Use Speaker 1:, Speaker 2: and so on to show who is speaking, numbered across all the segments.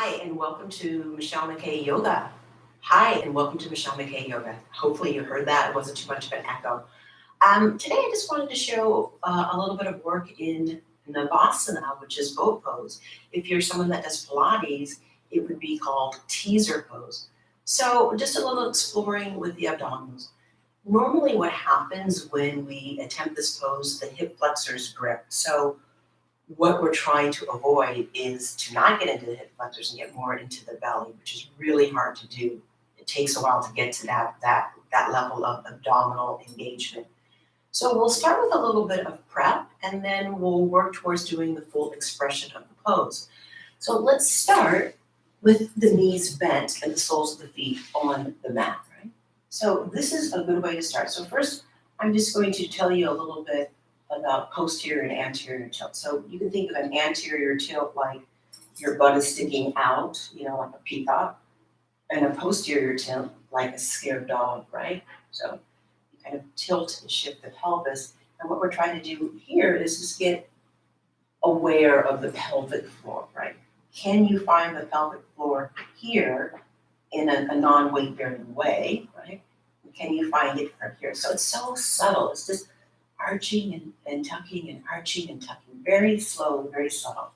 Speaker 1: Hi, and welcome to McKay Yoga. Hi, and welcome to McKay Yoga. Hopefully you heard that. It wasn't too much of an echo. Today I just wanted to show a little bit of work in navasana, which is boat pose. If you're someone that does Pilates, it would be called teaser pose. So just a little exploring with the abdominals. Normally what happens when we attempt this pose, the hip flexors grip. So what we're trying to avoid is to not get into the hip flexors and get more into the belly, which is really hard to do. It takes a while to get to that level of abdominal engagement. So we'll start with a little bit of prep, and then we'll work towards doing the full expression of the pose. So let's start with the knees bent and the soles of the feet on the mat, right? So this is a good way to start. So first, I'm just going to tell you a little bit about posterior and anterior tilt. So you can think of an anterior tilt like your butt is sticking out, like a peacock, and a posterior tilt like a scared dog, right? So you kind of tilt and shift the pelvis. And what we're trying to do here is just get aware of the pelvic floor, right? Can you find the pelvic floor here in a non-weight bearing way, right? Can you find it from here? So it's so subtle. It's just arching and tucking and arching and tucking, very slowly, very subtle.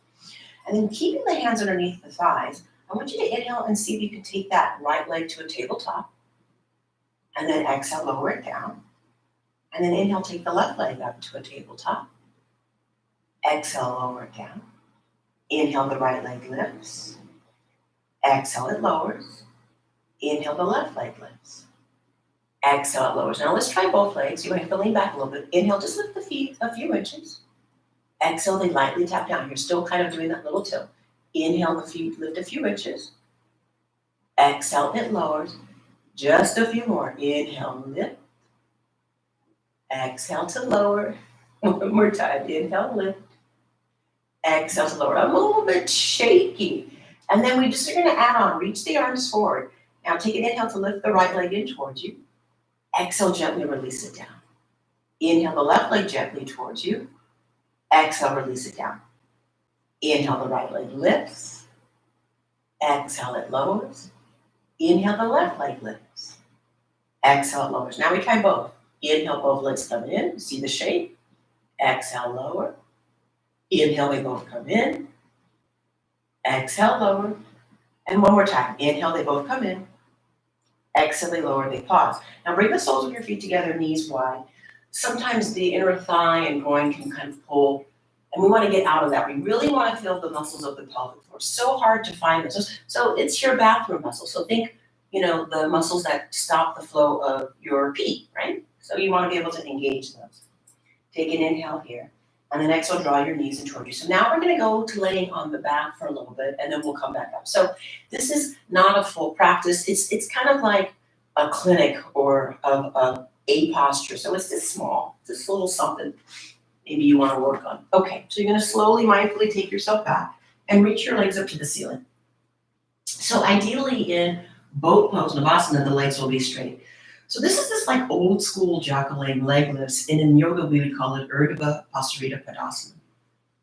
Speaker 1: And then keeping the hands underneath the thighs, I want you to inhale and see if you can take that right leg to a tabletop. And then exhale, lower it down. And then inhale, take the left leg up to a tabletop. Exhale, lower it down. Inhale, the right leg lifts. Exhale, it lowers. Inhale, the left leg lifts. Exhale, it lowers. Now let's try both legs. You might have to lean back a little bit. Inhale, just lift the feet a few inches. Exhale, they lightly tap down. You're still kind of doing that little tilt. Inhale, the feet lift a few inches. Exhale, it lowers. Just a few more. Inhale, lift. Exhale to lower. One more time. Inhale, lift. Exhale to lower. I'm a little bit shaky. And then we just are going to add on. Reach the arms forward. Now take an inhale to lift the right leg in towards you. Exhale, gently release it down. Inhale the left leg gently towards you. Exhale, release it down. Inhale, the right leg lifts. Exhale, it lowers. Inhale, the left leg lifts. Exhale, it lowers. Now we try both. Inhale, both legs come in. See the shape? Exhale, lower. Inhale, they both come in. Exhale, lower. And one more time. Inhale, they both come in. Exhale, they lower, they pause. Now bring the soles of your feet together, knees wide. Sometimes the inner thigh and groin can kind of pull, and we want to get out of that. We really want to feel the muscles of the pelvic floor. So hard to find this. So it's your bathroom muscle. So think, the muscles that stop the flow of your pee, right? So you want to be able to engage those. Take an inhale here, and then exhale, draw your knees in toward you. So now we're going to go to laying on the back for a little bit, and then we'll come back up. So this is not a full practice. It's kind of like a clinic or a posture. So it's this small, just a little something maybe you want to work on. Okay, so you're going to slowly, mindfully take yourself back and reach your legs up to the ceiling. So ideally in boat pose, navasana, the legs will be straight. So this is this like old school juggling leg lifts, and in yoga we would call it Urdhva Pasarita Padasana.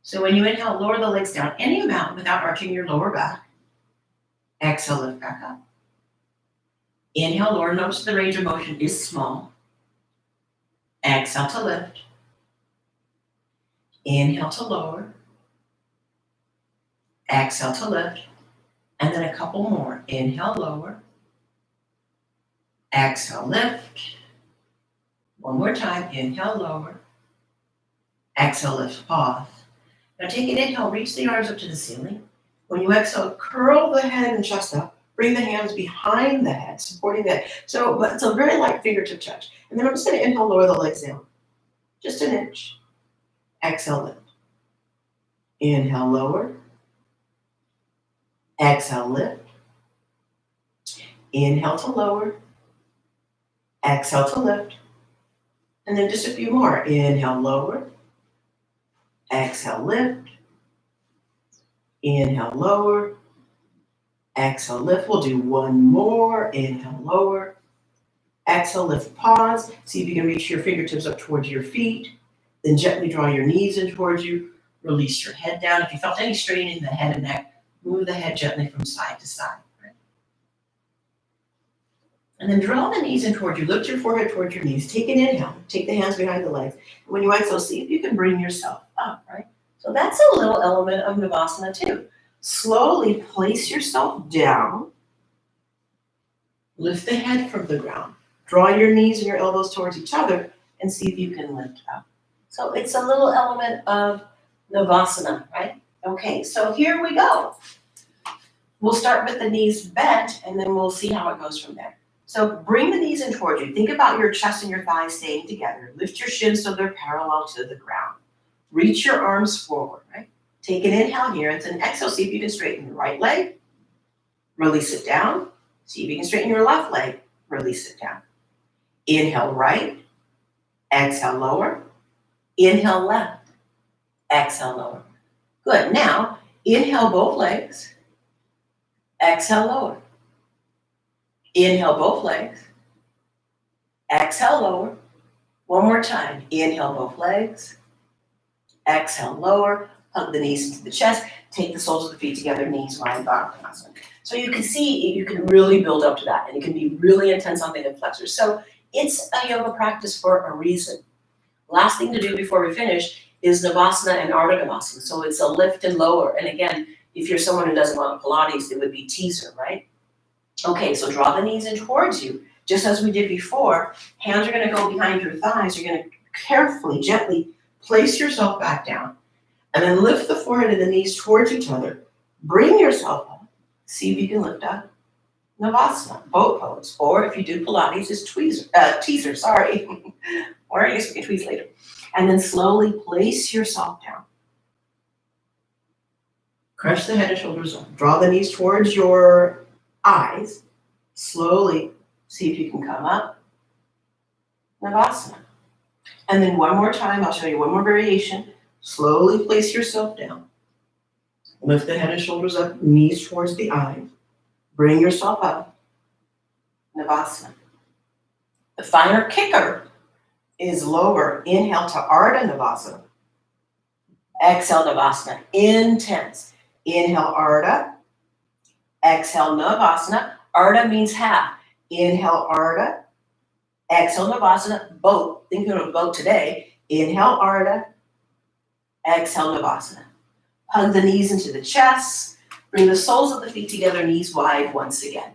Speaker 1: So when you inhale, lower the legs down any amount without arching your lower back. Exhale, lift back up. Inhale, lower. Notice the range of motion is small. Exhale to lift. Inhale to lower. Exhale to lift. And then a couple more. Inhale, lower. Exhale, lift. One more time. Inhale, lower. Exhale, lift, pause. Now take an inhale, reach the arms up to the ceiling. When you exhale, curl the head and chest up. Bring the hands behind the head, supporting the head. But it's a very light fingertip touch. And then I'm just going to inhale, lower the legs down. Just an inch. Exhale, lift. Inhale, lower. Exhale, lift. Inhale to lower. Exhale to lift. And then just a few more. Inhale, lower. Exhale, lift. Inhale, lower. Exhale, lift. We'll do one more. Inhale, lower. Exhale, lift, pause. See if you can reach your fingertips up towards your feet. Then gently draw your knees in towards you. Release your head down. If you felt any strain in the head and neck, Move the head gently from side to side. Right? And then draw the knees in toward you. Lift your forehead towards your knees. Take an inhale. Take the hands behind the legs. When you exhale, see if you can bring yourself up, right? So that's a little element of navasana too. Slowly place yourself down. Lift the head from the ground. Draw your knees and your elbows towards each other and see if you can lift up. So it's a little element of navasana, right? Okay, so here we go. We'll start with the knees bent and then we'll see how it goes from there. So bring the knees in towards you. Think about your chest and your thighs staying together. Lift your shins so they're parallel to the ground. Reach your arms forward, right? Take an inhale here. It's an exhale. See if you can straighten your right leg. Release it down. See if you can straighten your left leg. Release it down. Inhale right. Exhale lower. Inhale left. Exhale lower. Good. Now, inhale both legs. Exhale lower. Inhale both legs. Exhale lower. One more time. Inhale both legs. Exhale lower. Hug the knees into the chest. Take the soles of the feet together, knees wide, Uttanasana. So you can see you can really build up to that, and it can be really intense on the hip flexors. So it's a yoga practice for a reason. Last thing to do before we finish is navasana and ardha navasana. So it's a lift and lower. And again, if you're someone who doesn't want Pilates, it would be teaser, right? Okay, so draw the knees in towards you. Just as we did before, hands are going to go behind your thighs. You're going to carefully, gently place yourself back down. And then lift the forehead and the knees towards each other. Bring yourself up. See if you can lift up. Navasana, boat pose. Or if you do Pilates, it's teaser, sorry. Or I guess we can tweeze later. And then slowly place yourself down. Crunch the head and shoulders up. Draw the knees towards your eyes. Slowly see if you can come up. Navasana. And then one more time, I'll show you one more variation. Slowly place yourself down. Lift the head and shoulders up, knees towards the eyes. Bring yourself up. Navasana. The finer kicker is lower. Inhale to Ardha Navasana. Exhale Navasana. Intense. Inhale Ardha. Exhale Navasana. Ardha means half. Inhale Ardha. Exhale Navasana. Boat. Think of a boat today. Inhale Ardha. Exhale Navasana. Hug the knees into the chest. Bring the soles of the feet together, knees wide once again.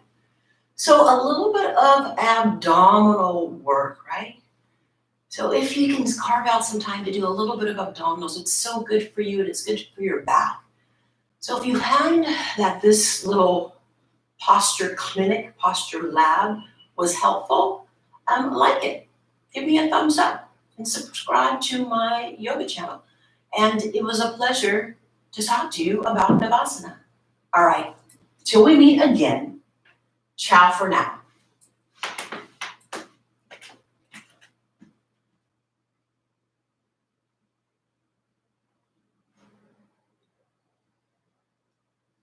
Speaker 1: So a little bit of abdominal work, right? So if you can carve out some time to do a little bit of abdominals, it's so good for you and it's good for your back. So if you find that this little posture clinic, posture lab was helpful, like it. Give me a thumbs up and subscribe to my yoga channel. And it was a pleasure to talk to you about Navasana. All right, till we meet again, ciao for now.